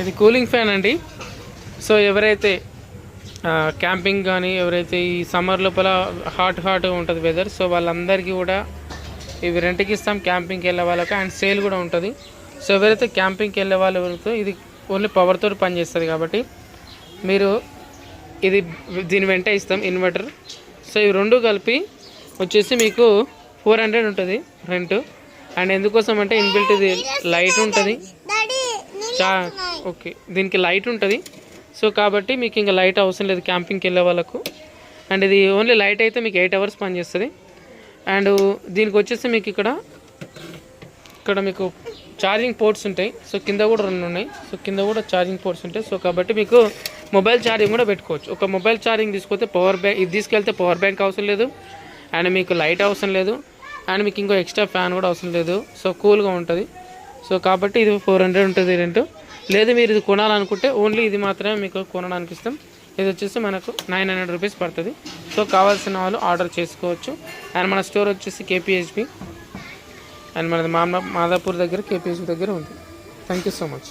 ఇది cooling fan అండి. So ఎవరైతే క్యాంపింగ్ కానీ ఎవరైతే ఈ సమ్మర్ లోపల హాట్గా ఉంటుంది వెదర్, సో వాళ్ళందరికీ కూడా ఇవి రెంట్కి ఇస్తాం క్యాంపింగ్కి వెళ్ళే వాళ్ళకి. అండ్ సేల్ కూడా ఉంటుంది. సో ఎవరైతే క్యాంపింగ్కి వెళ్ళే వాళ్ళు ఎవరితో ఇది ఓన్లీ పవర్తో పనిచేస్తుంది కాబట్టి మీరు ఇది దీని వెంట ఇస్తాం ఇన్వర్టర్. సో ఇవి రెండు కలిపి వచ్చేసి మీకు 400 ఉంటుంది రెంట్. అండ్ ఎందుకోసం అంటే ఇన్బిల్ట్ ఇది లైట్ ఉంటుంది, ఓకే దీనికి లైట్ ఉంటుంది. సో కాబట్టి మీకు ఇంకా లైట్ అవసరం లేదు క్యాంపింగ్కి వెళ్ళే వాళ్ళకు. అండ్ ఇది ఓన్లీ లైట్ అయితే మీకు 8 hours పనిచేస్తుంది. అండ్ దీనికి వచ్చేసి మీకు ఇక్కడ మీకు ఛార్జింగ్ పోర్ట్స్ ఉంటాయి. సో కింద కూడా 2 ఉన్నాయి. సో కింద కూడా ఛార్జింగ్ పోర్ట్స్ ఉంటాయి. సో కాబట్టి మీకు మొబైల్ ఛార్జింగ్ కూడా పెట్టుకోవచ్చు. ఒక మొబైల్ ఛార్జింగ్ తీసుకొస్తే పవర్ బ్యాంక్, ఇది తీసుకెళ్తే పవర్ బ్యాంక్ అవసరం లేదు. అండ్ మీకు లైట్ అవసరం లేదు. అండ్ మీకు ఇంకో ఎక్స్ట్రా ఫ్యాన్ కూడా అవసరం లేదు. సో కూల్గా ఉంటుంది. సో కాబట్టి ఇది 400 ఉంటుంది రెంట్. లేదు మీరు ఇది కొనాలనుకుంటే ఓన్లీ ఇది మాత్రమే మీకు కొనడానికి ఇస్తాం. ఇది వచ్చేసి మనకు 900 రూపీస్ పడుతుంది. సో కావాల్సిన వాళ్ళు ఆర్డర్ చేసుకోవచ్చు. అండ్ మన స్టోర్ వచ్చేసి KPHB అండ్ మనది మాదాపూర్ దగ్గర KPHB దగ్గర ఉంది. Thank you so much.